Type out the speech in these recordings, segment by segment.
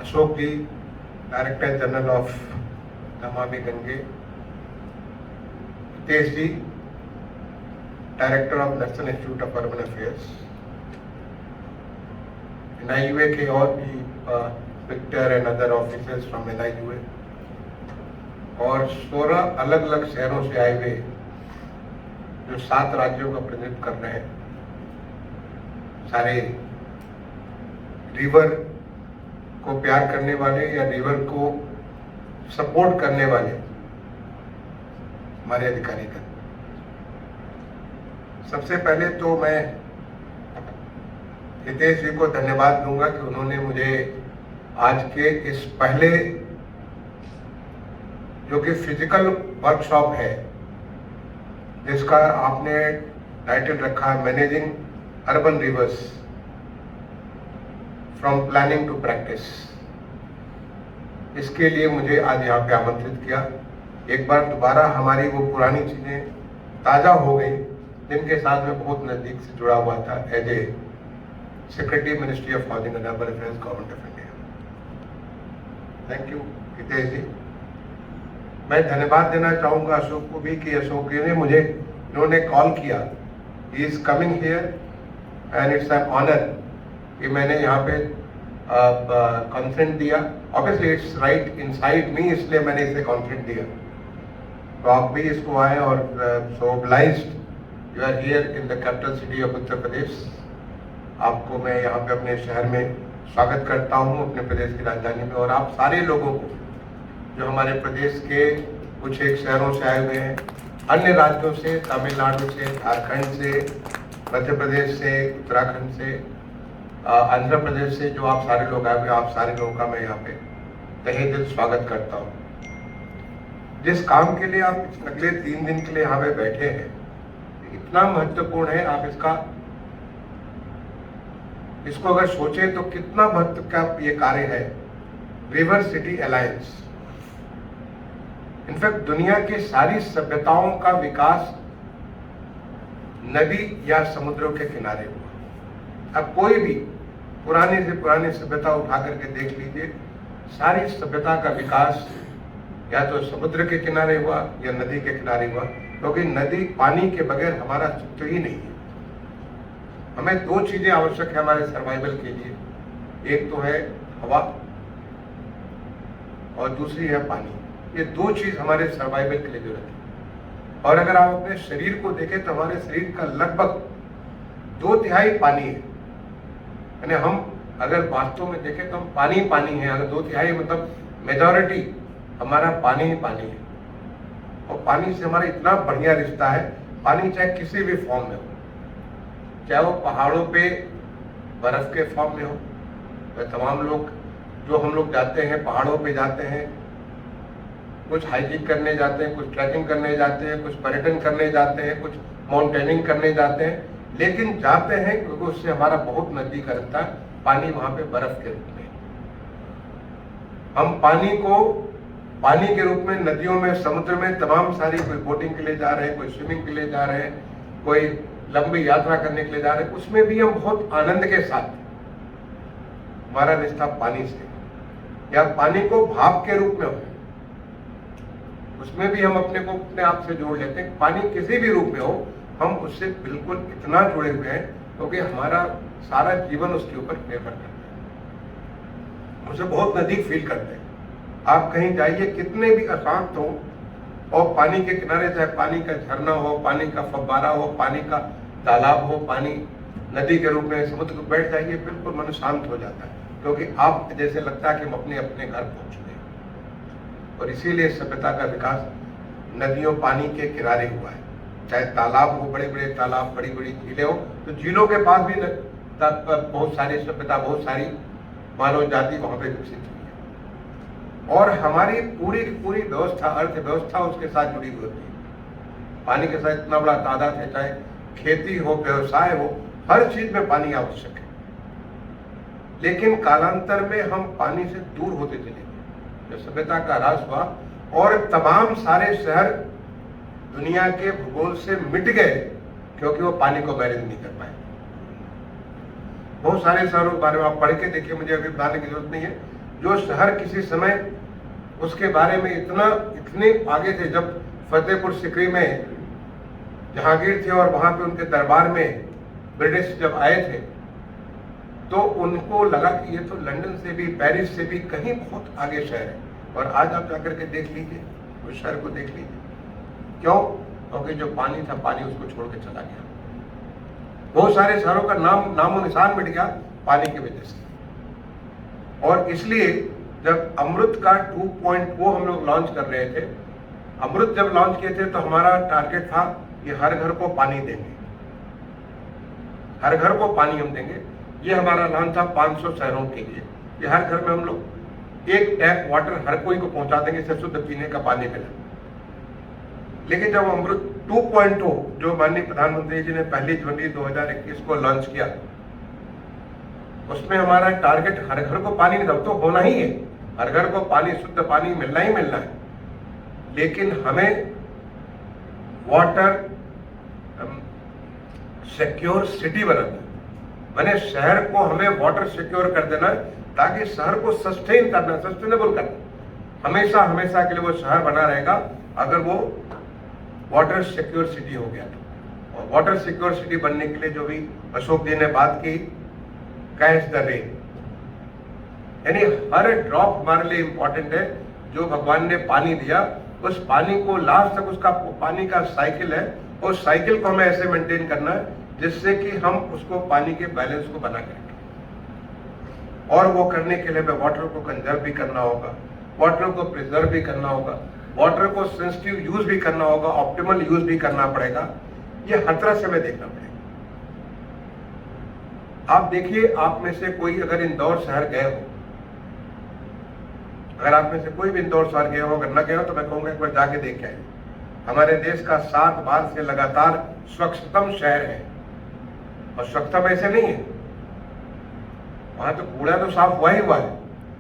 Ashok ji, director general of Namami Gange, Hitesh ji, director of national institute of urban affairs, NIUA के और भी Victor and other officers from NIUA और 16 अलग अलग शहरों से आए हुए जो 7 राज्यों का प्रतिनिधित्व कर रहे हैं, सारे रिवर को प्यार करने वाले या रिवर को सपोर्ट करने वाले हमारे अधिकारी का। सबसे पहले तो मैं हितेश जी को धन्यवाद दूंगा कि उन्होंने मुझे आज के इस पहले जो कि फिजिकल वर्कशॉप है, जिसका आपने टाइटल रखा है managing urban rivers from planning to practice, इसके लिए मुझे आज यहाँ पे आमंत्रित किया। एक बार दोबारा हमारी वो पुरानी चीजें ताजा हो गई जिनके साथ मैं बहुत नजदीक से जुड़ा हुआ था as a secretary ministry of housing and urban affairs government of India. Thank you Hitesh ji. मैं धन्यवाद देना चाहूंगा अशोक को भी कि अशोक जी ने मुझे इन्होंने कॉल किया, he is coming here and it's an honour कि मैंने यहाँ पे कॉन्फ्रेंस दिया। Obviously it's right inside me, इसलिए मैंने इसे कॉन्फ्रेंस दिया। तो आप भी इसको आए और so obliged you are here in the capital city of Uttar Pradesh. आपको मैं यहाँ पे अपने शहर में स्वागत करता हूँ, अपने प्रदेश की राजधानी में, और आप सारे लोगों को जो हमारे प्रदेश के कुछ एक शहरों से आए हुए हैं, अन्य राज्यों से, तमिलनाडु से, झारखंड से, मध्य प्रदेश से, उत्तराखंड से, आंध्र प्रदेश से, जो आप सारे लोग आए हुए, आप सारे लोगों का मैं यहाँ पे तहे दिल स्वागत करता हूँ। जिस काम के लिए आप अगले 3 दिन के लिए यहाँ पे बैठे हैं, इतना महत्वपूर्ण है। आप इसको अगर सोचें तो कितना महत्व का ये कार्य है। रिवर सिटी अलायंस, इनफैक्ट दुनिया की सारी सभ्यताओं का विकास नदी या समुद्रों के किनारे हुआ। अब कोई भी पुरानी से पुरानी सभ्यता उठा करके देख लीजिए, सारी सभ्यता का विकास या तो समुद्र के किनारे हुआ या नदी के किनारे हुआ, क्योंकि नदी पानी के बगैर हमारा अस्तित्व ही नहीं है। हमें 2 चीजें आवश्यक है हमारे सर्वाइवल के लिए, एक तो है हवा और दूसरी है पानी। ये 2 चीज हमारे सर्वाइवल के लिए जरूरत है। और अगर आप अपने शरीर को देखें तो हमारे शरीर का लगभग 2/3 पानी है। यानी हम अगर वास्तव में देखें तो हम पानी है। अगर 2/3 मतलब मेजॉरिटी हमारा पानी ही पानी है। और पानी से हमारा इतना बढ़िया रिश्ता है। पानी चाहे किसी भी फॉर्म में हो, चाहे वो पहाड़ों पे बर्फ के फॉर्म में हो, तो तमाम लोग जो हम लोग जाते हैं पहाड़ों पे जाते हैं, कुछ हाइकिंग करने जाते हैं, कुछ ट्रैकिंग करने जाते हैं, कुछ पर्यटन करने जाते हैं, कुछ माउंटेनिंग करने जाते हैं, लेकिन जाते हैं क्योंकि उससे हमारा बहुत नजदीक रहता है पानी, वहां पे बर्फ के रूप में। हम पानी को पानी के रूप में नदियों में, समुद्र में तमाम सारी, कोई बोटिंग के लिए जा रहे हैं, कोई स्विमिंग के लिए जा रहे हैं, कोई लंबी यात्रा करने के लिए जा रहे हैं, उसमें भी हम बहुत आनंद के साथ, हमारा रिश्ता पानी से, या पानी को भाप के रूप में हो, उसमें भी हम अपने को अपने आप से जोड़ लेते हैं। पानी किसी भी रूप में हो, हम उससे बिल्कुल इतना जुड़े हुए हैं क्योंकि हमारा सारा जीवन उसके ऊपर निर्भर करता है, उसे बहुत नजदीक फील करते हैं। आप कहीं जाइए, कितने भी अशांत हो और पानी के किनारे, चाहे पानी का झरना हो, पानी का फव्वारा हो, पानी का तालाब हो, पानी नदी के रूप में समुद्र को बैठ जाइए, बिल्कुल मन शांत हो जाता है, क्योंकि आप जैसे लगता है कि हम अपने अपने घर पहुंच गए। और इसीलिए सभ्यता का विकास नदियों, पानी के किनारे हुआ है। चाहे तालाब हो, बड़े बड़े तालाब, बड़ी बड़ी झीलें हो, तो झीलों के पास भी बहुत सारी सभ्यता, बहुत सारी मानव जाति वहां पे विकसित हुई है। और हमारी पूरी की पूरी व्यवस्था, अर्थव्यवस्था उसके साथ जुड़ी हुई होती है। पानी के साथ इतना बड़ा तादाद है, चाहे खेती हो, व्यवसाय हो, हर चीज में पानी आवश्यक है। लेकिन कालांतर में हम पानी से दूर होते चले गए, जब सभ्यता का ह्रास हुआ और तमाम सारे शहर दुनिया के भूगोल से मिट गए क्योंकि वो पानी को मैनेज नहीं कर पाए। बहुत सारे शहरों के बारे में आप पढ़ के देखिए, मुझे अभी बताने की जरूरत नहीं है। जो शहर किसी समय उसके बारे में इतने आगे थे। जब फतेहपुर सिकरी में जहांगीर थे और वहां पे उनके दरबार में ब्रिटिश जब आए थे तो उनको लगा कि ये तो लंदन से भी, पेरिस से भी कहीं बहुत आगे शहर है। और आज आप जाकर के देख लीजिए, उस शहर को देख लीजिए। क्यों? क्योंकि जो पानी था, पानी उसको छोड़ के चला गया। बहुत सारे शहरों का नामो निशान मिट गया पानी की वजह से। और इसलिए जब अमृत का 2.0 हम लोग लॉन्च कर रहे थे, अमृत जब लॉन्च किए थे तो हमारा टारगेट था कि हर घर को पानी देंगे, हर घर को पानी हम देंगे। ये हमारा नाम था 500 शहरों के लिए कि हर घर में हम लोग एक टैप वाटर हर कोई को पहुंचा देंगे, इससे शुद्ध पीने का पानी मिला। लेकिन जब अमृत 2.0 जो माननीय प्रधानमंत्री जी ने 1 जनवरी 2021 को लॉन्च किया, उसमें हमारा टारगेट हर घर को पानी नहीं, तो होना ही है, हर घर को पानी, शुद्ध पानी मिलना ही मिलना है। लेकिन हमें वाटर सिक्योर सिटी बनाना है, माने शहर को हमें वाटर सिक्योर कर देना है ताकि शहर को सस्टेन करना, सस्टेनेबल करना। हमेशा हमेशा के लिए वो शहर बना रहेगा अगर वो वाटर सिक्योर सिटी हो गया तो। और वाटर सिक्योर सिटी बनने के लिए जो भी अशोक जी ने बात की, कैच द रेन, यानी हर ड्रॉप हमारे लिए इंपॉर्टेंट है। जो भगवान ने पानी दिया, उस पानी को लास्ट तक, उसका पानी का साइकिल है, उस साइकिल को हमें ऐसे मेंटेन करना है जिससे कि हम उसको पानी के बैलेंस को बना के रखें। और वो करने के लिए हमें वाटर को कंजर्व भी करना होगा, वाटर को प्रिजर्व भी करना होगा, वाटर को सेंसिटिव यूज भी करना होगा, ऑप्टिमल यूज भी करना पड़ेगा। ये हर तरह से हमें देखना पड़ेगा। आप देखिए, आप में से कोई अगर इंदौर शहर गए हो, अगर आप में से कोई भी इंदौर शहर गए हो, अगर न गए हो तो मैं कहूंगा एक बार जाके देख के आए। हमारे देश का 7 बार से लगातार स्वच्छतम शहर है। और स्वच्छता ऐसे नहीं है, वहां तो कूड़ा तो साफ हुआ ही हुआ है।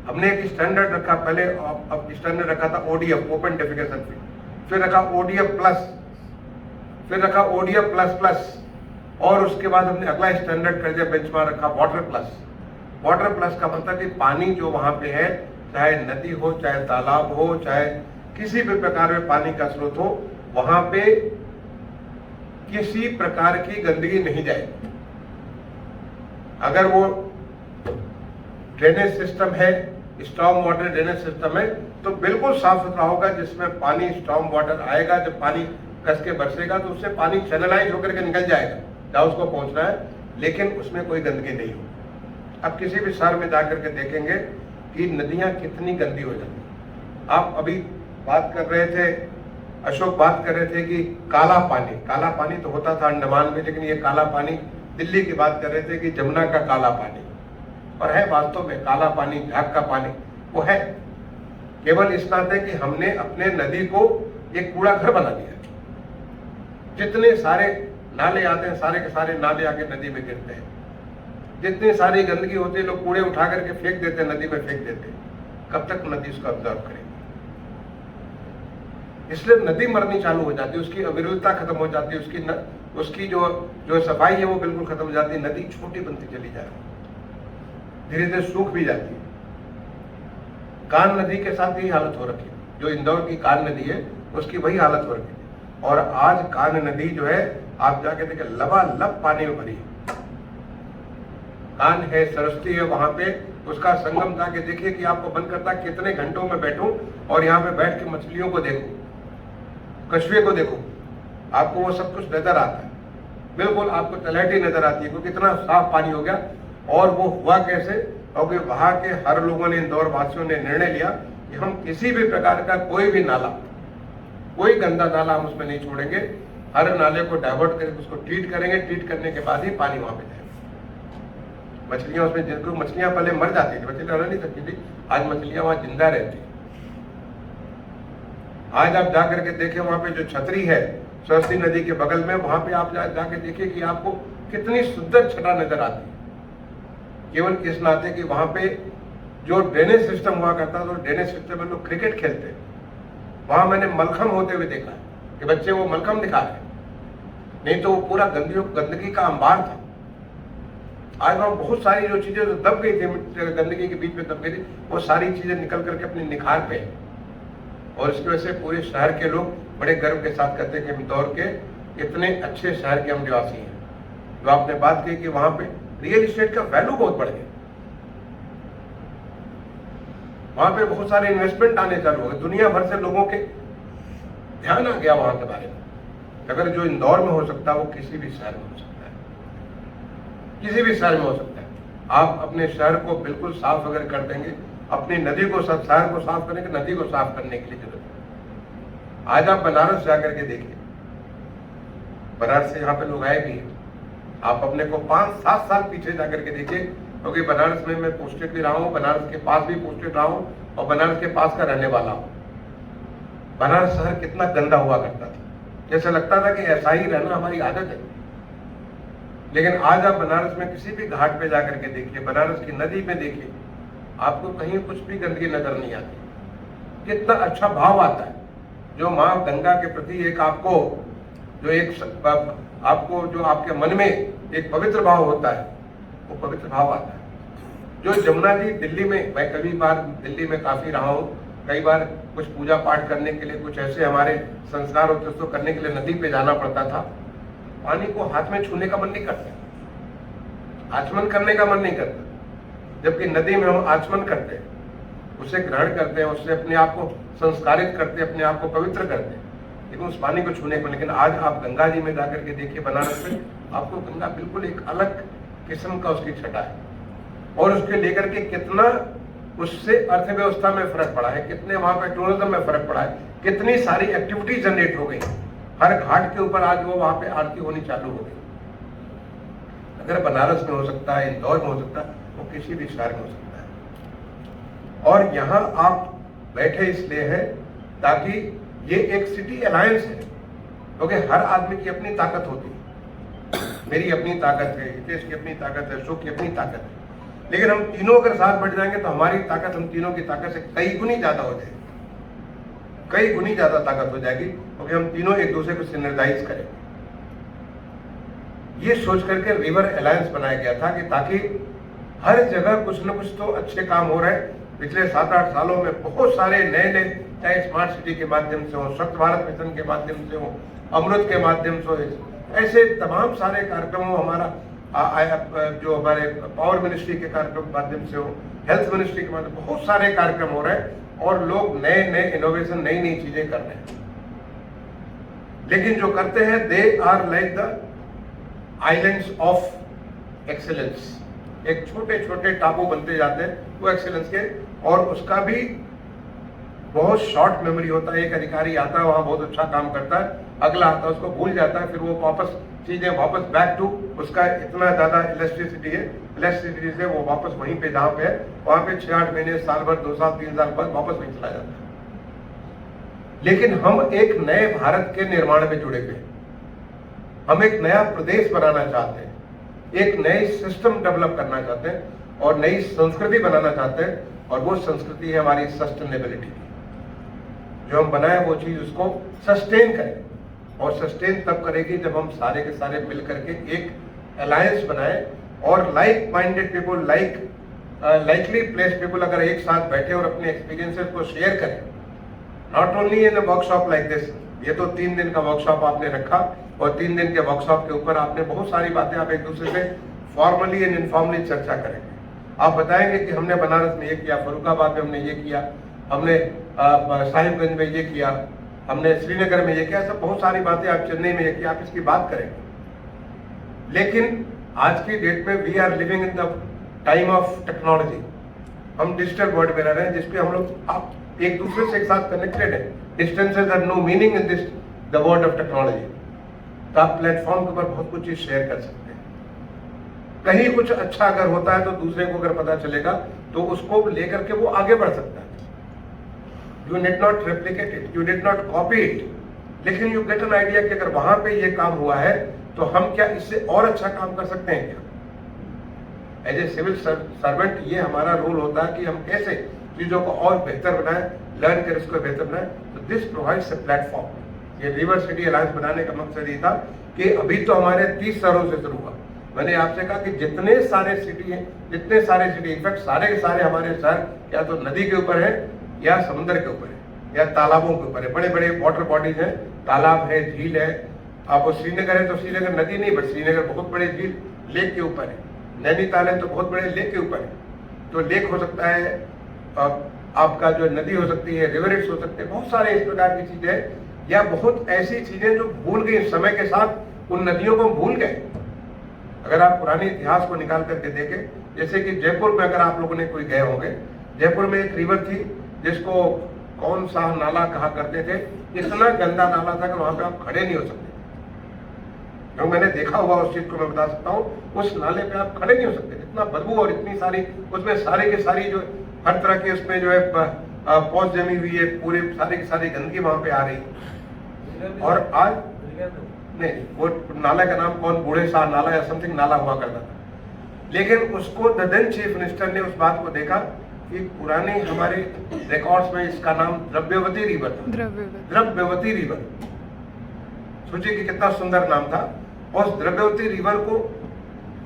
हमने एक स्टैंडर्ड रखा, पहले अब स्टैंडर्ड रखा था ODF, ओपन डेफिकेशन फ्री, फिर रखा ODF प्लस, फिर रखा ODF प्लस प्लस, और उसके बाद हमने अगला स्टैंडर्ड कर दिया, बेंचमार्क रखा वाटर प्लस। वाटर प्लस का मतलब कि पानी जो वहां पे है, चाहे नदी हो, चाहे तालाब हो, चाहे किसी भी प्रकार में पानी का स्रोत हो, वहां पे किसी प्रकार की गंदगी नहीं जाएगी। अगर वो ड्रेनेज सिस्टम है, स्टॉर्म वाटर ड्रेनेज सिस्टम है, तो बिल्कुल साफ सुथरा होगा, जिसमें पानी स्टॉर्म वाटर आएगा, जब पानी कस के बरसेगा तो उससे पानी चैनलाइज होकर के निकल जाएगा जहाँ उसको पहुंचना है, लेकिन उसमें कोई गंदगी नहीं होगी। अब किसी भी शहर में जाकर के देखेंगे कि नदियां कितनी गंदी हो जाती। आप अभी बात कर रहे थे, अशोक बात कर रहे थे कि काला पानी तो होता था अंडमान में, लेकिन ये काला पानी दिल्ली की बात कर रहे थे कि जमुना का काला पानी, और है वास्तव में काला पानी, झाग का पानी वो है, केवल इस नाते कि हमने अपने नदी को एक कूड़ा घर बना दिया। जितने सारे नाले आते हैं, सारे के सारे नाले आके नदी में गिरते हैं, जितनी सारी गंदगी होती है, लोग कूड़े उठा करके फेंक देते हैं, नदी में फेंक देते हैं। कब तक नदी उसको ऑब्जर्व करेगी? इसलिए नदी मरनी चालू हो जाती है, उसकी अविरलता खत्म हो जाती है, उसकी जो सफाई है वो बिल्कुल खत्म हो जाती है। नदी छोटी बनती चली जा रही है, धीरे धीरे सूख भी जाती है। कान नदी के साथ यही हालत हो रखी है, जो इंदौर की कान नदी है उसकी वही हालत हो रखी है। और आज कान नदी जो है, आप जाके देखें, लबालब पानी में भरी है। कान है, सरस्वती है, वहां पे उसका संगम जाके देखिए कि आपको मन करता है कितने घंटों में बैठूं और यहाँ पे बैठ के मछलियों को देखूं, कछुए को देखो, आपको वो सब कुछ नजर आता है, बिल्कुल आपको तलहटी नजर आती है, क्योंकि इतना साफ पानी हो गया। और वो हुआ कैसे? क्योंकि वहां के हर लोगों ने, इंदौर वासियों ने निर्णय लिया कि हम किसी भी प्रकार का कोई भी नाला, कोई गंदा नाला हम उसमें नहीं छोड़ेंगे। हर नाले को डाइवर्ट करके उसको ट्रीट करेंगे, ट्रीट करने के बाद ही पानी वहां पे जाएगा। मछलियां उसमें, जिनको मछलियां पहले मर जाती थी, मछलियां रह नहीं सकती थी, आज मछलियां वहां जिंदा रहती है। आज आप जाकर के देखें, वहां पे जो छतरी है सरस्वती नदी के बगल में, वहां पे आप जाके देखिए कि आपको कितनी सुंदर छटा नजर आती है, केवल इस नाते कि वहां पे जो ड्रेनेज सिस्टम हुआ करता था, तो ड्रेनेज सिस्टम में लोग क्रिकेट खेलते हैं, वहां मैंने मलखम होते हुए देखा कि बच्चे वो मलखम दिखा रहे, नहीं तो वो पूरा गंदगी का अंबार था। आज वहाँ बहुत सारी जो चीज़ें जो दब गई थी, गंदगी के बीच में दब गई थी, वो सारी चीज़ें निकल करके अपनी निखार पे हैं। और इसकी वजह से पूरे शहर के लोग बड़े गर्व के साथ कहते हैं कि इंदौर के इतने अच्छे शहर के हम निवासी हैं। जो आपने बात की कि वहाँ पे रियल एस्टेट का वैल्यू बहुत बढ़ गया, वहाँ पे बहुत सारे इन्वेस्टमेंट आने चालू हो गए, दुनिया भर से लोगों के ध्यान आ गया वहाँ के बारे में। अगर जो इंदौर में हो सकता है वो किसी भी शहर में हो सकता है, किसी भी शहर में हो सकता है। आप अपने शहर को बिल्कुल साफ अगर कर देंगे, अपनी नदी को शहर को साफ करेंगे, नदी को साफ करने के लिए जरूरत है। आज आप बनारस जाकर के देखिए, बनारस से यहाँ पे लोग आए भी हैं, आप अपने को 5-7 साल पीछे जाकर के देखिए, क्योंकि बनारस में मैं पोस्टेड भी रहा हूँ, बनारस के पास भी पोस्टेड रहा हूँ और बनारस के पास का रहने वाला हूँ। बनारस शहर कितना गंदा हुआ करता था, जैसे लगता था कि ऐसा ही रहना हमारी आदत है। लेकिन आज आप बनारस में किसी भी घाट पे जाकर के देखिए, बनारस की नदी पे देखिए, आपको कहीं कुछ भी गंदगी नजर नहीं आती। कितना अच्छा भाव आता है, जो माँ गंगा के प्रति एक आपको जो आपके मन में एक पवित्र भाव होता है, वो पवित्र भाव आता है। जो जमुना जी दिल्ली में, मैं कई बार दिल्ली में काफी रहा हूँ, कई बार कुछ पूजा पाठ करने के लिए, कुछ ऐसे हमारे संस्कार होते उसको करने के लिए नदी पे जाना पड़ता था। पानी को हाथ में छूने का मन नहीं करता, आचमन करने का मन नहीं करता, जबकि नदी में हम आचमन करते हैं, उसे ग्रहण करते हैं, उससे अपने आप को संस्कारित करते हैं, अपने आप को पवित्र करते हैं, लेकिन उस पानी को छूने को। लेकिन आज आप गंगा जी में जाकर के देखिए, बनारस में आपको गंगा बिल्कुल एक अलग किस्म का उसकी छटा है, और उसके लेकर के कितना उससे अर्थव्यवस्था में फर्क पड़ा है, कितने वहां पे टूरिज्म में फर्क पड़ा है, कितनी सारी एक्टिविटी जनरेट हो गई। हर घाट के ऊपर आज वो वहां पे आरती होनी चालू हो गई। अगर बनारस में हो सकता है, इंदौर में हो सकता है, वो किसी भी शहर में हो सकता है। और यहाँ आप बैठे इसलिए है ताकि ये एक सिटी अलायंस है, क्योंकि हर आदमी की अपनी ताकत होती है। मेरी अपनी ताकत है, हितेश की अपनी ताकत है, अशोक की अपनी ताकत है, लेकिन हम तीनों अगर साथ बढ़ जाएंगे तो हमारी ताकत हम तीनों की ताकत से कई गुनी ज्यादा हो जाएगी, कई गुनी ज्यादा ताकत हो जाएगी, क्योंकि हम तीनों एक दूसरे को सिनर्जाइज करेंगे। ये सोच करके रिवर अलायंस बनाया गया था कि ताकि हर जगह कुछ न कुछ तो अच्छे काम हो रहे। पिछले 7-8 सालों में बहुत सारे नए नए, चाहे स्मार्ट सिटी के माध्यम से हो, स्वच्छ भारत मिशन के माध्यम से हो, अमृत के माध्यम से हो, ऐसे तमाम सारे कार्यक्रम हो, हमारा जो हमारे पावर मिनिस्ट्री के कार्यक्रम के माध्यम से हो, हेल्थ मिनिस्ट्री के माध्यम, बहुत सारे कार्यक्रम हो रहे हैं और लोग नए नए इनोवेशन, नई नई चीजें कर रहे हैं। लेकिन जो करते हैं, they are like the islands of excellence, एक छोटे छोटे टापू बनते जाते हैं वो एक्सेलेंस के, और उसका भी बहुत शॉर्ट मेमोरी होता है। एक अधिकारी आता है, वहां बहुत अच्छा काम करता है, अगला आता है, उसको भूल जाता है, फिर वो वापस चीजें वापस बैक टू, उसका इतना ज्यादा इलेक्ट्रिसिटी है, इलेक्ट्रिसिटी से वो वापस वहीं पे जहां पे है, वहां पे 6-8 महीने, साल भर, 2 साल, 3 साल बाद वापस वहीं चला जाता है। लेकिन हम एक नए भारत के निर्माण में जुड़े हुए हैं, हम एक नया प्रदेश बनाना चाहते हैं, एक नई सिस्टम डेवलप करना चाहते हैं और नई संस्कृति बनाना चाहते हैं, और वो संस्कृति है हमारी सस्टेनेबिलिटी की। जो हम बनाए वो चीज उसको सस्टेन करें, और सस्टेन तब करेगी जब हम सारे के सारे मिल करके एक अलायंस बनाए, और like minded people, likely place people अगर एक साथ बैठे और अपने एक्सपीरियंसेस को शेयर करें, not only in workshop like this. ये तो 3 दिन का वर्कशॉप आपने रखा, और 3 दिन के वर्कशॉप के ऊपर आपने बहुत सारी बातें आप एक दूसरे से फॉर्मली एंड इनफॉर्मली चर्चा करेंगे। आप बताएंगे कि हमने बनारस में ये किया, फरुखाबाद में हमने ये किया, हमने साहिबगंज में ये किया, हमने श्रीनगर में ये किया, सब बहुत सारी बातें, आप चेन्नई में ये किया, आप इसकी बात करेंगे। लेकिन आज की डेट में we are living in the time of technology, हम डिजिटल वर्ल्ड में रह रहे हैं, जिसपे हम लोग आप एक दूसरे से एक साथ कनेक्टेड है। Distances have no meaning in this the world of technology. तो आप प्लेटफॉर्म के ऊपर बहुत कुछ चीज शेयर कर सकते हैं। कहीं कुछ अच्छा अगर होता है तो दूसरे को अगर पता चलेगा तो उसको लेकर के वो आगे बढ़ सकता है। You did not replicate it, you did not copy it, लेकिन यू गेट एन आइडिया कि अगर वहां पे ये काम हुआ है तो हम क्या इससे और अच्छा काम कर सकते हैं क्या। एज ए सिविल सर्वेंट ये हमारा रोल होता है कि हम कैसे चीजों को और बेहतर बनाएं, लर्न कर इसको बेहतर बनाएं। तो दिस प्रोवाइड्स अ प्लेटफॉर्म। ये रिवर सिटी अलायंस बनाने का मकसद ये था कि अभी तो हमारे 30 शहरों से शुरू हुआ, मैंने आपसे कहा कि जितने सारे सिटी हैं, जितने सारे सिटी, इनफैक्ट सारे के सारे हमारे शहर या तो नदी के ऊपर है या समुद्र के ऊपर है या तालाबों के ऊपर है। बड़े बड़े वाटर बॉडीज हैं, तालाब है, झील है। आप वो श्रीनगर है तो श्रीनगर नदी नहीं, बट श्रीनगर बहुत बड़े झील लेक के ऊपर है। नैनीताल है तो बहुत बड़े लेक के ऊपर है। तो लेक हो सकता है, आपका जो नदी हो सकती है, रिवरेट्स हो सकते हैं, बहुत सारे इस प्रकार की चीजें, या बहुत ऐसी चीजें जो भूल गई समय के साथ, उन नदियों को भूल गए। अगर आप पुराने इतिहास को निकाल करके देखें, जैसे कि जयपुर में अगर आप लोगों ने कोई गए होंगे, जयपुर में एक रिवर थी जिसको कौन सा नाला कहा करते थे, इतना गंदा नाला था कि वहां पे आप खड़े नहीं हो सकते। तो मैंने देखा हुआ उस चीज को मैं बता सकता हूँ, उस नाले पे आप खड़े नहीं हो सकते, इतना बदबू और इतनी सारी उसमें सारी की सारी जो हर तरह की उसमें जो है पौध जमी हुई है, पूरे सारी की सारी गंदगी वहां पे आ रही है। और आज नहीं, वो नाला का नाम कौन, बूढ़े शाह नाला या समथिंग नाला हुआ करता था। लेकिन उसको द देन चीफ मिनिस्टर ने उस बात को देखा कि पुराने हमारे रिकॉर्ड्स में इसका नाम द्रव्यवती रिवर था, द्रव्यवती रिवर। सोचिए कि कितना सुंदर नाम था। और उस द्रव्यवती रिवर को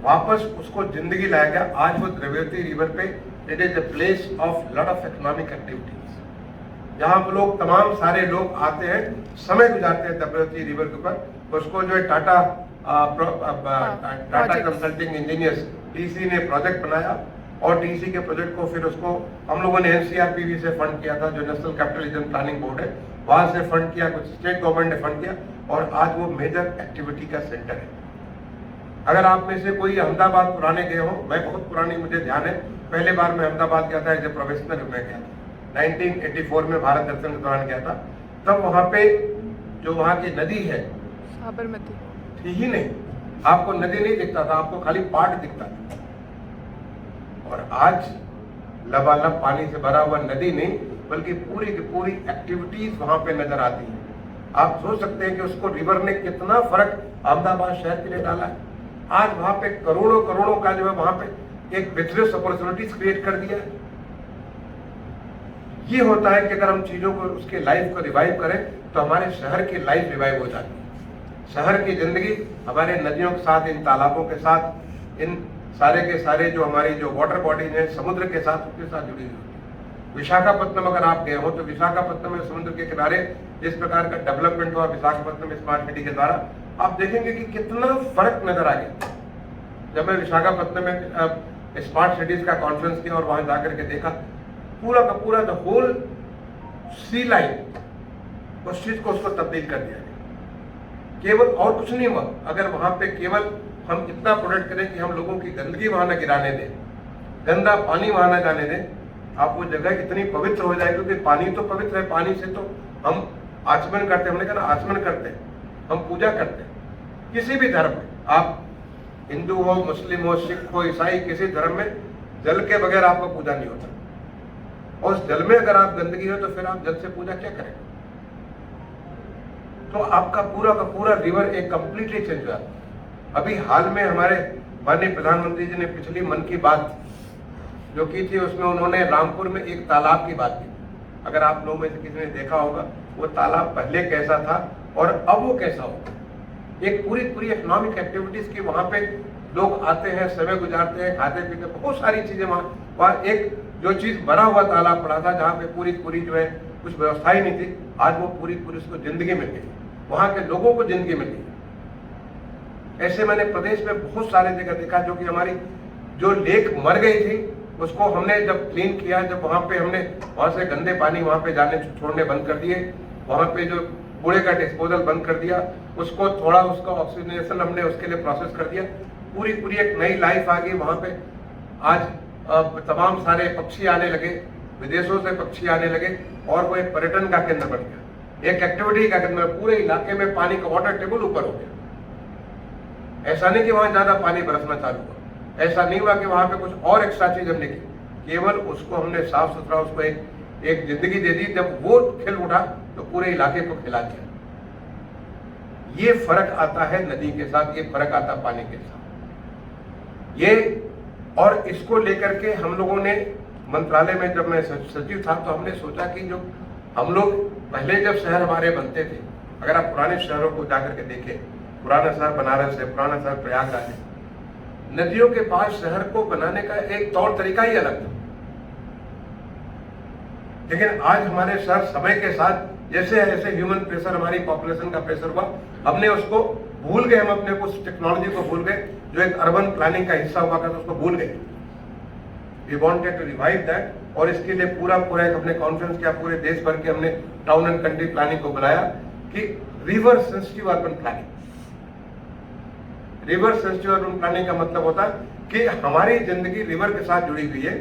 वापस उसको जिंदगी लाया गया। आज वो द्रव्यवती रिवर पे it is the place of lot of economic activities, जहां हम लोग तमाम सारे लोग आते हैं, समय गुजारते हैं द्रव्यवती रिवर के ऊपर। उसको जो है टाटा कंसल्टिंग इंजीनियर्स टीसी ने प्रोजेक्ट बनाया, और टीसी के प्रोजेक्ट को फिर उसको हम लोगों ने एनसीआरपीवी से फंड किया था, जो national capital region planning board है, वहां से फंड किया, कुछ स्टेट गवर्नमेंट ने फंड किया, और आज वो मेजर एक्टिविटी का सेंटर है। अगर आप में से कोई अहमदाबाद पुराने गए हो, मैं बहुत पुरानी मुझे ध्यान है, पहले बार मैं अहमदाबाद गया था एज ए प्रोफेशनल में गया था, 1984 में भारत दर्शन के दौरान गया था। तब वहां पे जो वहां की नदी है साबरमती थी ही नहीं, आपको नदी नहीं दिखता था, आपको खाली पाट दिखता था। और आज लबालब पानी से भरा हुआ नदी नहीं, बल्कि पूरी की पूरी एक्टिविटीज वहां पे नजर आती है। आप सोच सकते हैं कि उसको रिवर ने कितना फर्क अहमदाबाद शहर के लिए डाला है। आज वहां पे करोड़ों करोड़ों का जो है वहां पे एक बिजनेस अपॉर्चुनिटीज क्रिएट कर दिया है। ये होता है कि अगर हम चीजों को, उसके लाइफ को रिवाइव करें तो हमारे शहर की लाइफ रिवाइव हो जाती है। शहर की जिंदगी हमारे नदियों के साथ, इन तालाबों के साथ, इन सारे के सारे जो हमारी जो वाटर बॉडीज हैं, समुद्र के साथ, उसके साथ जुड़ी हुई होती है। विशाखापट्टनम अगर आप गए हो तो विशाखापट्टनम में समुद्र के किनारे जिस प्रकार का डेवलपमेंट हुआ विशाखापट्टनम स्मार्ट सिटी के द्वारा, आप देखेंगे कि कितना फर्क नजर आ गया। जब मैं विशाखापट्टनम में स्मार्ट सिटीज का कॉन्फ्रेंस किया और वहां जाकर के देखा, पूरा का पूरा द होल सी लाइन, उस चीज को उसको तब्दील कर दिया गया। केवल और कुछ नहीं हुआ, अगर वहां पे केवल हम इतना प्रोटेक्ट करें कि हम लोगों की गंदगी वहां न गिराने दें, गंदा पानी वहां न जाने दें, आप वो जगह इतनी पवित्र हो जाए, क्योंकि पानी तो पवित्र है, पानी से तो हम आचमन करते हैं, हमने कहा आचमन करते हैं, हम पूजा करते हैं। किसी भी धर्म में, आप हिंदू हो, मुस्लिम हो, सिख हो, ईसाई, किसी धर्म में जल के बगैर आपका पूजा नहीं होता। और उस जल में अगर आप गंदगी हो तो फिर आप जल से पूजा क्या करें? तो आपका पूरा का पूरा रिवर एक कंप्लीटली चेंज हुआ। अभी हाल में हमारे माननीय प्रधानमंत्री जी ने पिछली मन की बात जो की थी, उसमें उन्होंने रामपुर में एक तालाब की बात की। अगर आप लोगों में से किसी ने देखा होगा वो तालाब पहले कैसा था और अब वो कैसा होगा। एक पूरी पूरी इकोनॉमिक एक्टिविटीज की वहां पे लोग आते हैं, समय गुजारते हैं, खाते पीते, बहुत सारी चीजें वहाँ एक जो चीज भरा हुआ तालाब पड़ा था, जहाँ पे पूरी पूरी जो है कुछ व्यवस्था ही नहीं थी, आज वो पूरी पूरी उसको जिंदगी मिल गई, वहां के लोगों को जिंदगी मिल गई। ऐसे मैंने प्रदेश में बहुत सारे जगह देखा, जो कि हमारी जो लेक मर गई थी उसको हमने जब क्लीन किया, जब वहां पे हमने वहां से गंदे पानी वहां पे जाने छोड़ने बंद कर दिए, वहां पे जो कूड़े का डिस्पोजल बंद कर दिया, उसको थोड़ा उसका ऑक्सीजनेशन हमने उसके लिए प्रोसेस कर दिया, पूरी पूरी एक नई लाइफ आ गई वहां पे। आज तमाम सारे पक्षी आने लगे, विदेशों से पक्षी आने लगे, और वो एक पर्यटन का केंद्र बन गया, एक एक्टिविटी का केंद्र। पूरे इलाके में पानी का वाटर टेबल ऊपर हो गया। ऐसा नहीं कि वहां ज्यादा पानी बरसना चालू हुआ, ऐसा नहीं हुआ कि वहां पे कुछ और एक्स्ट्रा चीज हमने की, केवल उसको हमने साफ सुथरा उसको एक जिंदगी दे दी। जब वो खिल उठा तो पूरे इलाके को खिला दिया। ये फर्क आता है नदी के साथ, ये फर्क आता है पानी के साथ। ये और इसको लेकर के हम लोगों ने मंत्रालय में, जब मैं सचिव था, तो हमने सोचा कि जो हम लोग पहले जब शहर हमारे बनते थे, अगर आप पुराने शहरों को जाकर के देखें, पुराना शहर बनारस है, पुराना शहर प्रयागराज है, नदियों के पास शहर को बनाने का एक तौर तरीका ही अलग था। लेकिन आज हमारे शहर समय के साथ जैसे जैसे ह्यूमन प्रेशर, हमारी पॉपुलेशन का प्रेशर हुआ, हमने उसको भूल गए, हम अपने उस टेक्नोलॉजी को भूल गए जो एक अर्बन प्लानिंग का हिस्सा हुआ करता, उसको भूल गए। We wanted to revive that, और इसके लिए पूरा एक हमने कॉन्फ्रेंस किया, पूरे देश भर के हमने टाउन एंड कंट्री प्लानिंग को बुलाया कि river sensitive urban planning. River sensitive urban planning का मतलब होता है कि हमारी जिंदगी रिवर के साथ जुड़ी हुई है।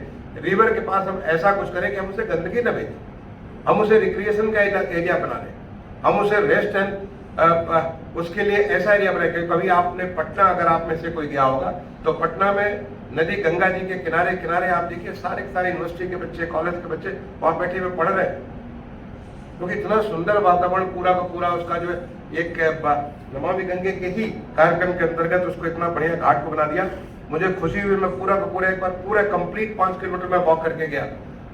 रिवर के पास हम ऐसा कुछ करें कि हम उसे गंदगी न भेजें, हम उसे रिक्रिएशन का एरिया बना लें, हम उसे रेस्ट एंड उसके लिए ऐसा एरिया बनाए। कभी आपने पटना, अगर आप में से कोई गया होगा तो पटना में नदी गंगा जी के किनारे किनारे आप देखिए सारे यूनिवर्सिटी के बच्चे, कॉलेज के बच्चे वहां बैठे हुए पढ़ रहे हैं, क्योंकि इतना सुंदर वातावरण पूरा का पूरा उसका जो है एक नमामि गंगे के ही कार्यक्रम के अंतर्गत उसको इतना बढ़िया घाट को बना दिया। मुझे खुशी हुई, मैं पूरा का पूरा एक बार पूरा कंप्लीट 5 किलोमीटर में वॉक करके गया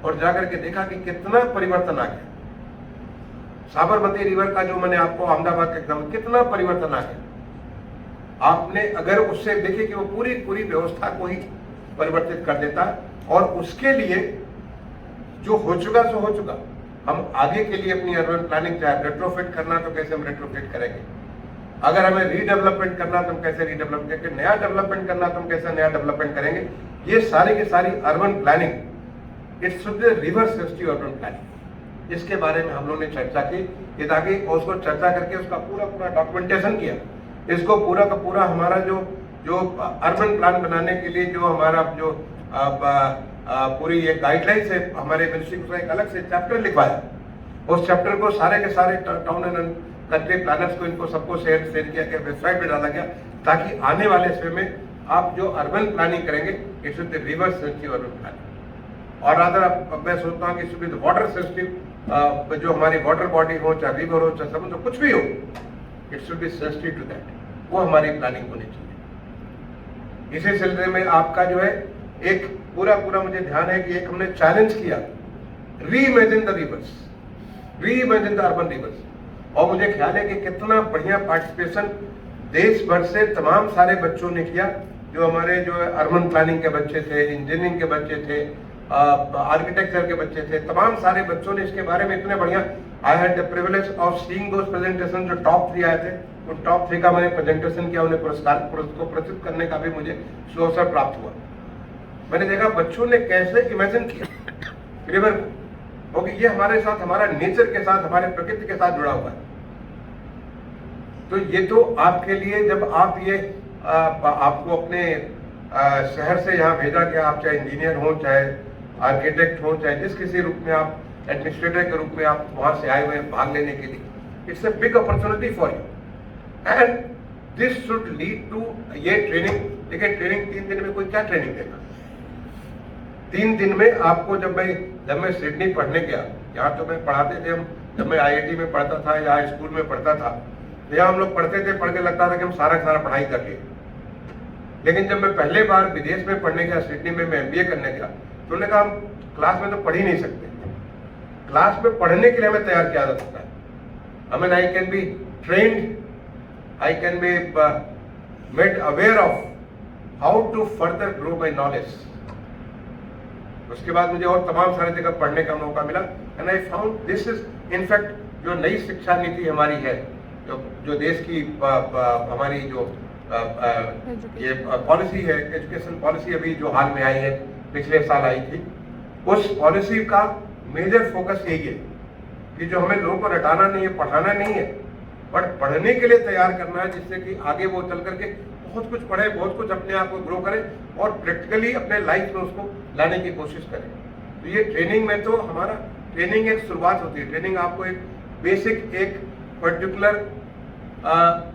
और जाकर के देखा कि कितना परिवर्तन आ गया। साबरमती रिवर का जो मैंने आपको अहमदाबाद का एग्जाम्पल, कितना परिवर्तन आ गया। आपने अगर उससे देखे कि वो पूरी व्यवस्था को ही परिवर्तित कर देता है, और उसके लिए जो हो चुका सो हो चुका। हम आगे के लिए अपनी अर्बन प्लानिंग चाहे रेट्रोफिट करना तो कैसे हम रेट्रोफिट करेंगे, अगर हमें रीडेवलपमेंट करना तो हम कैसे रीडेवलप करेंगे, नया डेवलपमेंट करना तो हम कैसे नया डेवलपमेंट करेंगे। ये सारी की सारी urban planning, it's should be river sensitive urban planning. इसके बारे में हम लोगों ने चर्चा की कि ताकि उसको चर्चा करके उसका पूरा डॉक्यूमेंटेशन किया। इसको पूरा का पूरा हमारा जो अर्बन प्लान बनाने के लिए जो हमारा जो पूरी ये गाइडलाइंस है, हमारे मिनिस्ट्री को एक अलग से चैप्टर लिखवाया। उस चैप्टर को सारे के सारे टाउन एंड कंट्री प्लानर्स को, इनको सबको शेयर किया गया, वेबसाइट पे डाला गया, ताकि आने वाले समय में आप जो अर्बन प्लानिंग करेंगे it should B river sensitive urban planning. और अगर मैं सोचता हूँ कि शुड बी वाटर सेंसिटिव, जो हमारी वाटर बॉडी हो, चाहे रिवर हो, चाहे समुद्र, कुछ भी हो, it should be sensitive to that, वो हमारी प्लानिंग होनी चाहिए। इसी सिलसिले में आपका जो है एक पूरा मुझे ध्यान है कि एक हमने चैलेंज किया, reimagine the reverse, reimagine the urban reverse. और मुझे ख्याल है कि कितना बढ़िया पार्टिसिपेशन देश भर से तमाम सारे बच्चों ने किया, जो हमारे जो अर्बन प्लानिंग के बच्चे थे, इंजीनियरिंग के बच्चे थे, आर्किटेक्चर के बच्चे थे, तमाम सारे बच्चों ने इसके बारे में इतने बढ़िया। I had the privilege of seeing those presentation, जो टॉप 3 आए थे, उन टॉप 3 का मैंने प्रेजेंटेशन किया, उन्हें पुरस्कृत करने का भी मुझे अवसर प्राप्त हुआ। मैंने देखा बच्चों ने कैसे इमेजिन किया रिवर को, क्योंकि ये हमारे साथ, हमारा नेचर के साथ, हमारे प्रकृति के साथ जुड़ा हुआ है। तो ये तो आपके लिए, जब आप ये आपको अपने शहर से यहाँ भेजा गया, आप चाहे इंजीनियर हो, चाहे आर्किटेक्ट हो, चाहे जिस किसी रूप में आप एडमिनिस्ट्रेटर के रूप में आप वहां से आए हुए हैं भाग लेने के लिए, it's a big opportunity for you and this should lead to ये ट्रेनिंग। देखिए ट्रेनिंग 3 दिन में कोई क्या ट्रेनिंग देगा? 3 दिन में आपको, जब मैं सिडनी पढ़ने गया, यहाँ तो मैं पढ़ाते थे हम, जब मैं IIT में पढ़ता था या स्कूल में पढ़ता था, तो यहाँ हम लोग पढ़ते थे, पढ़ के लगता था कि हम सारा पढ़ाई कर लिए। लेकिन जब मैं पहले बार विदेश में पढ़ने गया, सिडनी में मैं MBA करने गया, तो उन्होंने कहा हम क्लास में तो पढ़ ही नहीं सकते, क्लास में पढ़ने के लिए हमें तैयार किया जा सकता है। हमें I can be trained, I can be made aware of how to further grow my knowledge. उसके बाद मुझे और तमाम सारी जगह पढ़ने का मौका मिला and I found this is in fact जो नई शिक्षा नीति हमारी है, जो देश की हमारी जो ये पॉलिसी है, एजुकेशन पॉलिसी अभी जो हाल में आई है, पिछले साल आई थी, उस पॉलिसी का मेजर फोकस यही है कि जो हमें लोगों को रटाना नहीं है, पढ़ाना नहीं है, बट पढ़ने के लिए तैयार करना है, जिससे कि आगे वो चल करके बहुत कुछ पढ़े, बहुत कुछ अपने आप को ग्रो करे और प्रैक्टिकली अपने लाइफ में उसको लाने की कोशिश करें। तो ये ट्रेनिंग में तो हमारा ट्रेनिंग एक शुरुआत होती है। ट्रेनिंग आपको एक बेसिक, एक पर्टिकुलर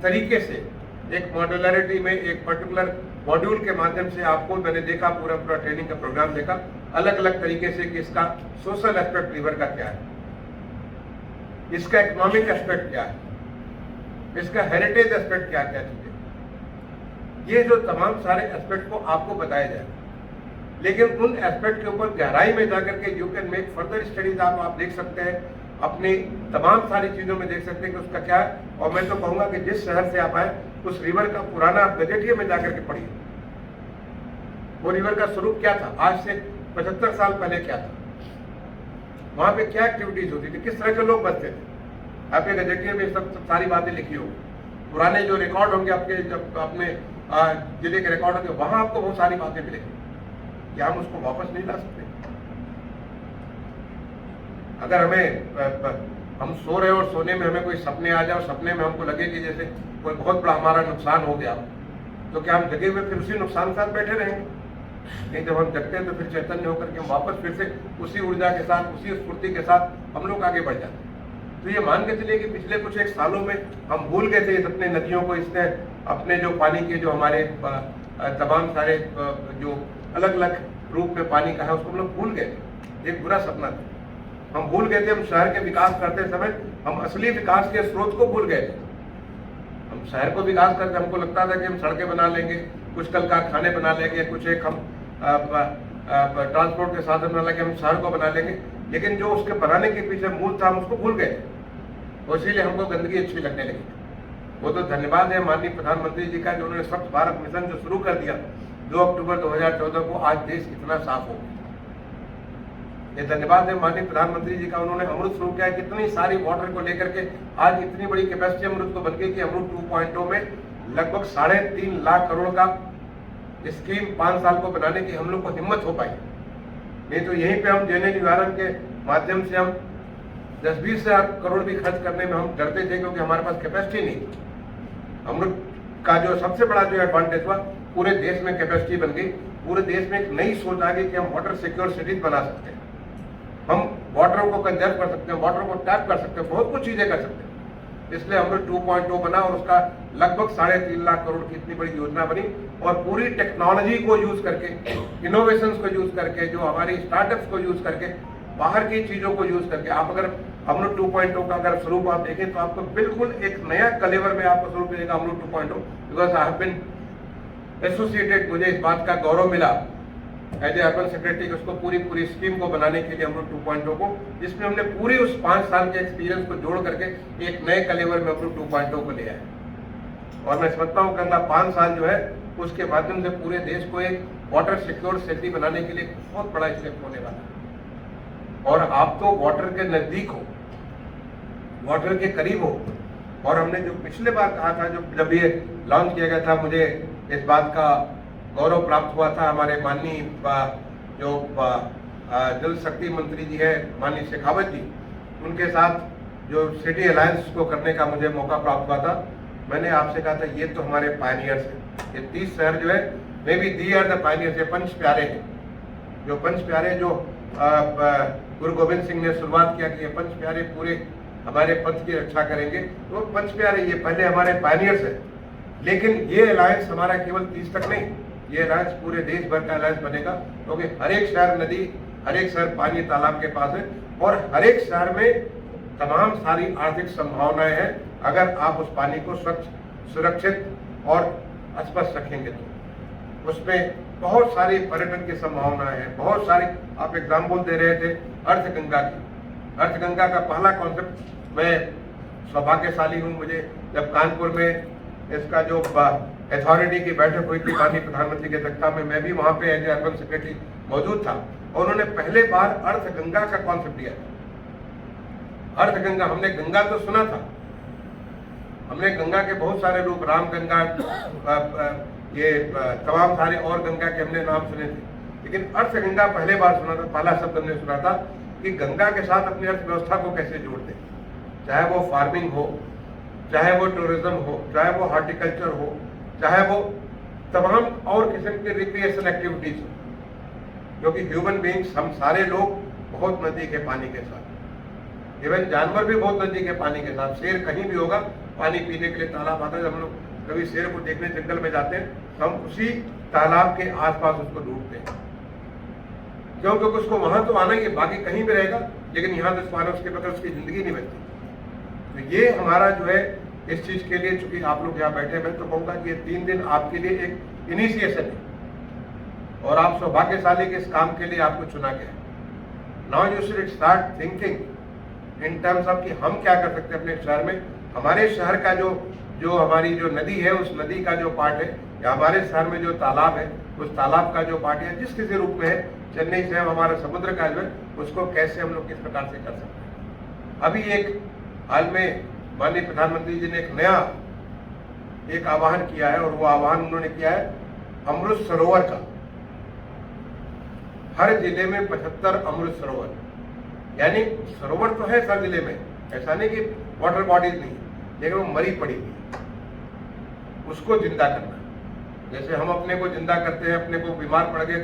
तरीके से, एक मॉड्यूलरिटी में, एक पर्टिकुलर मॉड्यूल के माध्यम से आपको, मैंने देखा पूरा ट्रेनिंग का प्रोग्राम देखा अलग अलग तरीके से कि इसका सोशल एस्पेक्ट रिवर का क्या है, इसका इकोनॉमिक एस्पेक्ट क्या है, इसका हेरिटेज एस्पेक्ट क्या क्या चीजें, ये जो तमाम सारे एस्पेक्ट को आपको बताया जाए। लेकिन उन एस्पेक्ट के ऊपर गहराई में जाकर के you can make further studies, आप देख सकते हैं, अपनी तमाम सारी चीजों में देख सकते हैं कि उसका क्या है। और मैं तो कहूंगा कि जिस शहर से आप आए, उस रिवर का पुराना बजटिया में जाकर के पढ़िए, वो रिवर का स्वरूप क्या था, आज से 75 साल पहले क्या था, वहां पे क्या एक्टिविटीज होती थी, किस तरह के लोग बसते थे। आपके गजेटियर में सब सारी बातें लिखी होगी, पुराने जो रिकॉर्ड होंगे आपके, जब अपने जिले के रिकॉर्ड होंगे, वहां आपको बहुत सारी बातें मिलेंगी। क्या हम उसको वापस नहीं ला सकते? अगर हम सो रहे और सोने में हमें कोई सपने आ जाए और सपने में हमको लगे कि जैसे कोई बहुत बड़ा हमारा नुकसान हो गया, तो क्या हम जगे हुए फिर उसी नुकसान के साथ बैठे रहेंगे? नहीं, जब हम जगते हैं तो फिर चैतन्य होकर के हम वापस फिर से उसी ऊर्जा के साथ, उसी स्फूर्ति के साथ हम लोग आगे बढ़ जाते हैं। तो ये मान के चलिए कि पिछले कुछ एक सालों में हम भूल गए थे अपने नदियों को, इसने अपने जो पानी के जो हमारे तमाम सारे जो अलग अलग रूप में पानी का है उसको हम लोग भूल गए थे। एक बुरा सपना था, हम भूल गए थे। हम शहर के विकास करते समय हम असली विकास के स्रोत को भूल गए थे। हम शहर को विकास करते हमको लगता था कि हम सड़कें बना लेंगे, कुछ कल कारखाने बना लेंगे, कुछ एक हम ट्रांसपोर्ट के साधन बना लेंगे, हम शहर को बना लेंगे, लेकिन जो उसके बनाने के पीछे मूल था हम उसको भूल गए, और इसीलिए हमको गंदगी अच्छी लगने लगी। वो तो धन्यवाद है माननीय प्रधानमंत्री जी का, जो उन्होंने स्वच्छ भारत मिशन जो शुरू कर दिया 2 अक्टूबर 2014 को, आज देश कितना साफ हो गया। ये धन्यवाद है माननीय प्रधानमंत्री जी का, उन्होंने अमृत शुरू किया, कितनी सारी वाटर को लेकर के आज इतनी बड़ी कैपेसिटी अमृत को बन गई कि अमृत 2.0 में लगभग 3.5 लाख करोड़ का स्कीम 5 साल को बनाने की हम लोग को हिम्मत हो पाई। नहीं तो यहीं पे हम जेने निवारण के माध्यम से हम 10-20 हजार करोड़ भी खर्च करने में हम डरते थे, क्योंकि हमारे पास कैपेसिटी नहीं। अमृत का जो सबसे बड़ा जो एडवांटेज हुआ, पूरे देश में कैपेसिटी बन गई, पूरे देश में एक नई सोच आ गई कि हम वाटर सिक्योर सिटीज बना सकते हैं, हम वाटर को कंजर्व कर सकते हैं, वाटर को टैप कर सकते हैं, बहुत कुछ चीजें कर सकते हैं। इसलिए अमृत 2.0 बना और उसका लगभग 3.5 लाख करोड़ की इतनी बड़ी योजना बनी, और पूरी टेक्नोलॉजी को यूज करके, इनोवेशंस को यूज करके, जो हमारी स्टार्टअप्स को यूज करके, बाहर की चीजों को यूज करके, आप अगर अमृत 2.0 का अगर स्वरूप आप देखें तो आपको बिल्कुल एक नया कलेवर में आपको स्वरूप मिलेगा Amrut 2.0। Because I have been associated, मुझे इस बात का गौरव मिला एज ए अर्बन सेक्रेटरी, उसको पूरी स्कीम को बनाने के लिए अमृत 2.0 को, जिसमें हमने पूरी उस 5 साल के एक्सपीरियंस को जोड़ करके एक नए कलेवर में अमृत 2.0 को ले आए। और मैं समझता हूँ कि अगला 5 साल जो है उसके माध्यम से पूरे देश को एक वाटर सिक्योर सिटी बनाने के लिए बहुत बड़ा स्टेप होने वाला है। और आप तो वाटर के नजदीक हो, वाटर के करीब हो, और हमने जो पिछले बार कहा था, जब ये लॉन्च किया गया था, मुझे इस बात का गौरव प्राप्त हुआ था, हमारे माननीय जो जल शक्ति मंत्री जी है माननीय शेखावत जी, उनके साथ जो सिटी अलायंस को करने का मुझे मौका प्राप्त हुआ था। मैंने आपसे कहा था ये तो हमारे पायनियर्स हैं, ये 30 शहर जो है may be they are the pioneers, ये पंच प्यारे हैं, जो पंच प्यारे जो गुरु गोविंद सिंह ने शुरुआत किया कि ये पंच प्यारे पूरे हमारे पंथ की रक्षा करेंगे, तो पंच प्यारे ये पहले हमारे पायनियर्स है। लेकिन ये अलायंस हमारा केवल 30 तक नहीं, ये अलायंस पूरे देश भर का अलायंस बनेगा, क्योंकि हर एक शहर नदी, हर एक शहर पानी तालाब के पास है, और हर एक शहर में तमाम सारी आर्थिक संभावनाएं हैं अगर आप उस पानी को स्वच्छ, सुरक्षित और अस्पष्ट रखेंगे तो। उसमें बहुत सारी पर्यटन की संभावनाएं हैं, बहुत सारी। आप एग्जाम्पल दे रहे थे अर्थ गंगा की, अर्थ गंगा का पहला कॉन्सेप्ट, मैं सौभाग्यशाली हूँ, मुझे जब कानपुर में इसका जो अथॉरिटी की बैठक हुई थी माननीय प्रधानमंत्री की अध्यक्षता में, मैं भी वहां पे एज अर्बन सेक्रेटरी मौजूद था, और उन्होंने पहले बार अर्थ गंगा का कॉन्सेप्ट दिया था। अर्थ गंगा, हमने गंगा तो सुना था, हमने गंगा के बहुत सारे रूप, राम गंगा, ये तमाम सारे और गंगा के हमने नाम सुने थे, लेकिन अर्थ गंगा पहले बार सुना था। पहला शब्द हमने सुना था कि गंगा के साथ अपनी अर्थव्यवस्था को कैसे जोड़ते, चाहे वो फार्मिंग हो, चाहे वो टूरिज्म हो, चाहे वो हॉर्टिकल्चर हो, चाहे वो तमाम और किस्म के रिक्रिएशन एक्टिविटीज हो, क्योंकि ह्यूमन बींग्स, हम सारे लोग बहुत नजदीक है पानी के साथ, इवन जानवर भी बहुत नजदीक है पानी के साथ। शेर कहीं भी होगा, पानी पीने के लिए तालाब आता है, हम लोग कभी शेर को देखने जंगल में जाते हैं, हम उसी तालाब के आसपास उसको ढूंढते हैं, क्योंकि उसको वहां तो आना ही है, बाकी कहीं भी रहेगा, लेकिन यहाँ तो पानी उसके बगैर उसकी जिंदगी नहीं बनती। तो ये हमारा जो है इस चीज के लिए, चूंकि आप लोग यहाँ बैठे, मैं तो कहूँगा कि ये 3 दिन आपके लिए एक इनिशिएशन है, और आप सौभाग्यशाली के इस काम के लिए आपको चुना गया है। Now you should start thinking in terms of कि हम क्या कर सकते हैं अपने शहर में। हमारे शहर का जो हमारी जो नदी है, उस नदी का जो पार्ट है, या हमारे शहर में जो तालाब है, उस तालाब का जो पार्ट है जिस किसी रूप में है, चेन्नई से हम हमारा समुद्र का जो है उसको कैसे हम लोग किस प्रकार से कर सकते हैं। अभी एक हाल में माननीय प्रधानमंत्री जी ने एक नया एक आह्वान किया है, और वो आह्वान उन्होंने किया है अमृत सरोवर का। हर जिले में 75 अमृत सरोवर, यानी सरोवर तो है हर जिले में, ऐसा नहीं कि वाटर बॉडीज नहीं, लेकिन वो मरी पड़ी हुई, उसको जिंदा करना। जैसे हम अपने को जिंदा करते हैं, अपने को बीमार पड़ गए,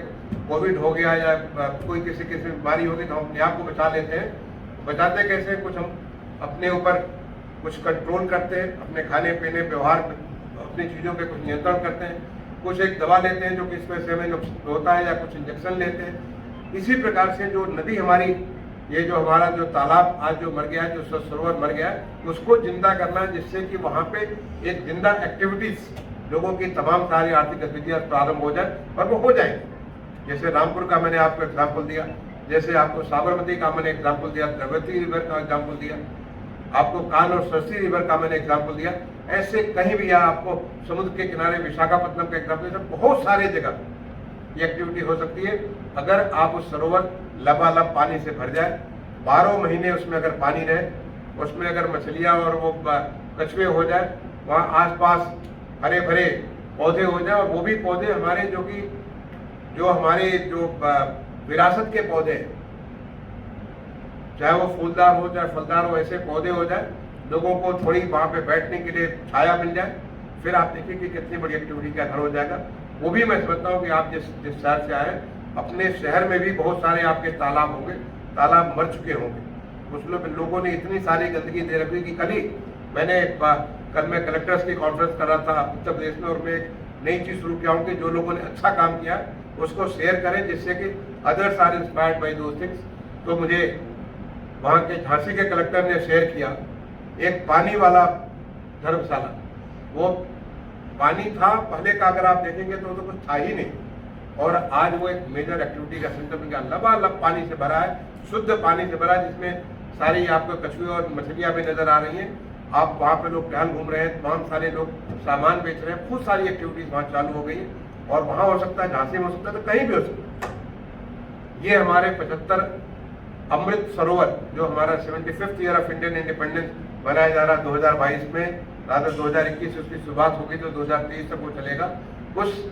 कोविड हो गया या कोई किसी बीमारी होगी तो हम अपने आप को बचा लेते हैं। बचाते कैसे? कुछ हम अपने ऊपर कुछ कंट्रोल करते हैं, अपने खाने पीने व्यवहार अपनी चीज़ों पे कुछ नियंत्रण करते हैं, कुछ एक दवा लेते हैं जो कि इस वजह से हमें नुकसान होता है, या कुछ इंजेक्शन लेते हैं। इसी प्रकार से जो नदी हमारी, ये जो हमारा जो तालाब आज जो मर गया है, जो सरोवर मर गया है, उसको जिंदा करना, जिससे कि वहाँ पे एक जिंदा एक्टिविटीज लोगों की तमाम सारी आर्थिक गतिविधियाँ प्रारंभ हो जाए, और वो हो जाएंगी। जैसे रामपुर का मैंने आपको एग्जाम्पल दिया, जैसे आपको साबरमती का मैंने एग्जाम्पल दिया, द्रवती रिवर का एग्जाम्पल दिया, आपको कान और सरसी रिवर का मैंने एग्जाम्पल दिया। ऐसे कहीं भी, या आपको समुद्र के किनारे विशाखापट्टनम का एग्जाम्पल दिया, बहुत सारे जगह ये एक्टिविटी हो सकती है। अगर आप उस सरोवर लबालब पानी से भर जाए, 12 महीने उसमें अगर पानी रहे, उसमें अगर मछलियाँ और वो कछुए हो जाए, वहाँ आसपास हरे भरे पौधे हो जाए, और वो भी पौधे हमारे जो हमारे विरासत के पौधे हैं, चाहे वो फूलदार हो चाहे फलदार हो, ऐसे पौधे हो जाए, लोगों को थोड़ी वहाँ पे बैठने के लिए छाया मिल जाए, फिर आप देखिए कि कितनी बड़ी एक्टिविटी का घर हो जाएगा। वो भी मैं समझता हूँ कि आप जिस शहर से आए, अपने शहर में भी बहुत सारे आपके तालाब होंगे, तालाब मर चुके होंगे। कुछ लोगों ने इतनी सारी गंदगी दे रखी कि कल मैं कलेक्टर्स की कॉन्फ्रेंस कर रहा था उत्तर प्रदेश में, और मैं एक नई चीज़ शुरू किया हूँ कि जो लोगों ने अच्छा काम किया उसको शेयर करें, जिससे कि others are inspired by those things. तो मुझे वहाँ के झांसी के कलेक्टर ने शेयर किया एक पानी वाला धर्मशाला। वो पानी था पहले का, अगर आप देखेंगे तो कुछ था ही नहीं, और आज वो एक मेजर एक्टिविटी का सेंटर बन गया, लबालब पानी से भरा है, शुद्ध पानी से भरा है, जिसमें सारी आपको कछुए और मछलियाँ भी नजर आ रही हैं। आप वहाँ पे लोग टहल घूम रहे हैं, तमाम सारे लोग सामान बेच रहे हैं, बहुत सारी एक्टिविटीज वहाँ चालू हो गई है, और वहाँ हो सकता है, झांसी में हो सकता है, तो कहीं भी हो सकता है। ये हमारे 75 अमृत सरोवर, जो हमारा 75th year of Indian independence मनाया जा रहा है 2022 में, रात 2021 उसकी शुरुआत होगी तो 2023 तक वो चलेगा। उस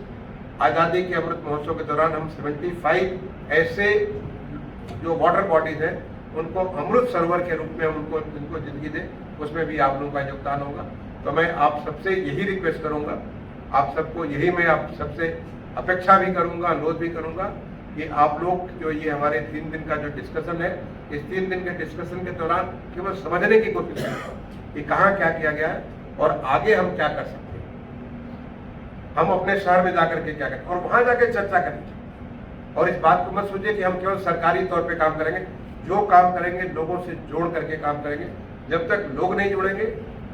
आज़ादी के अमृत महोत्सव के दौरान हम 75 ऐसे जो वाटर बॉडीज हैं उनको अमृत सरोवर के रूप में हम उनको जिंदगी दें, उसमें भी आप लोगों का योगदान होगा। तो मैं आप सबसे यही रिक्वेस्ट करूंगा, आप सबको यही मैं आप सबसे अपेक्षा भी करूंगा, अनुरोध भी करूंगा कि आप लोग जो ये हमारे 3 दिन का जो डिस्कशन है, इस 3 दिन के डिस्कशन के दौरान केवल समझने की कोशिश करें कि कहाँ क्या किया गया है और आगे हम क्या कर सकते हैं, हम अपने शहर में जाकर के क्या करें, और वहां जाकर चर्चा करें। और इस बात को मत सोचिए कि हम केवल सरकारी तौर पे काम करेंगे, जो काम करेंगे लोगों से जोड़ करके काम करेंगे। जब तक लोग नहीं जुड़ेंगे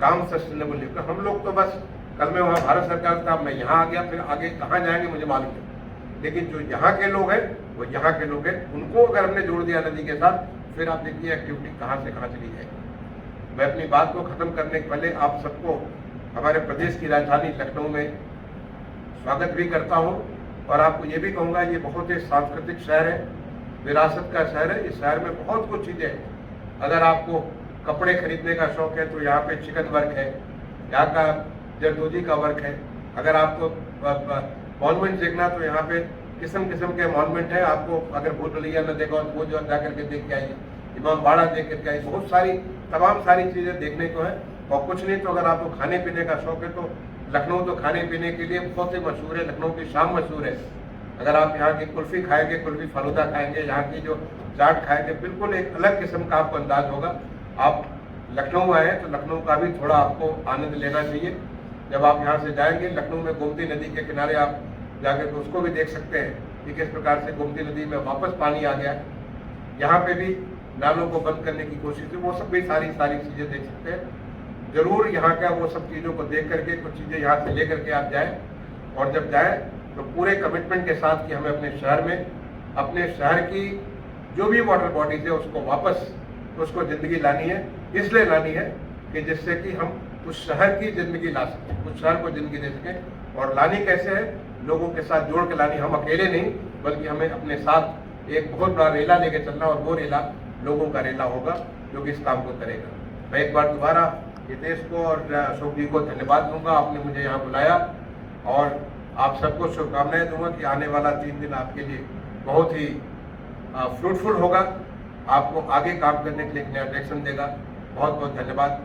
काम सस्टेनेबल नहीं होगा। हम लोग तो बस, कल मैं वहाँ भारत सरकार था, मैं यहाँ आ गया, फिर आगे कहाँ जाएंगे मुझे मालूम नहीं, लेकिन जो यहाँ के लोग हैं वो यहाँ के लोग हैं, उनको अगर हमने जोड़ दिया नदी के साथ, फिर आप देखिए एक्टिविटी कहाँ से कहाँ चली जाएगी। मैं अपनी बात को खत्म करने के पहले आप सबको हमारे प्रदेश की राजधानी लखनऊ में स्वागत भी करता हूँ, और आपको ये भी कहूँगा ये बहुत ही सांस्कृतिक शहर है, विरासत का शहर है। इस शहर में बहुत कुछ चीज़ें हैं। अगर आपको कपड़े खरीदने का शौक है तो यहाँ पे चिकन वर्क है, यहाँ का जरदोजी का वर्क है। अगर आपको मॉन्यूमेंट देखना तो यहाँ पे किस्म किस्म के मॉन्यूमेंट है। आपको अगर भूल भुलैया न देखा तो वो जो जा करके देख के आइए, इमाम बाड़ा देख करके आइए, बहुत सारी तमाम सारी चीज़ें देखने को है। और कुछ नहीं तो अगर आपको खाने पीने का शौक है तो लखनऊ तो खाने पीने के लिए बहुत ही मशहूर है, लखनऊ की शाम मशहूर है। अगर आप यहाँ की कुल्फ़ी खाएंगे, कुल्फ़ी फालूदा खाएंगे, यहाँ की जो चाट खाएंगे, बिल्कुल एक अलग किस्म का आपको अंदाज होगा। आप लखनऊ आए तो लखनऊ का भी थोड़ा आपको आनंद लेना चाहिए। जब आप यहाँ से जाएंगे, लखनऊ में गोमती नदी के किनारे आप जाकर के उसको भी देख सकते हैं कि किस प्रकार से गोमती नदी में वापस पानी आ गया। यहाँ पे भी नालों को बंद करने की कोशिश है, वो सब भी सारी चीज़ें देख सकते हैं। जरूर यहाँ का वो सब चीज़ों को देख करके कुछ चीज़ें यहाँ से ले करके आप जाएँ, और जब जाएँ तो पूरे कमिटमेंट के साथ कि हमें अपने शहर में, अपने शहर की जो भी वाटर बॉडीज है उसको वापस उसको ज़िंदगी लानी है। इसलिए लानी है कि जिससे कि हम उस शहर की ज़िंदगी ला सकें, उस शहर को ज़िंदगी दे सकें। और लानी कैसे है? लोगों के साथ जोड़ के लानी। हम अकेले नहीं, बल्कि हमें अपने साथ एक बहुत बड़ा रेला लेके चलना, और वो रेला लोगों का रेला होगा जो कि इस काम को करेगा। मैं एक बार दोबारा हितेश को और अशोक जी को धन्यवाद दूंगा, आपने मुझे यहाँ बुलाया, और आप सबको शुभकामनाएं दूंगा कि आने वाला 3 दिन आपके लिए बहुत ही फ्रूटफुल होगा, आपको आगे काम करने के लिए एक नया डायरेक्शन देगा। बहुत बहुत धन्यवाद।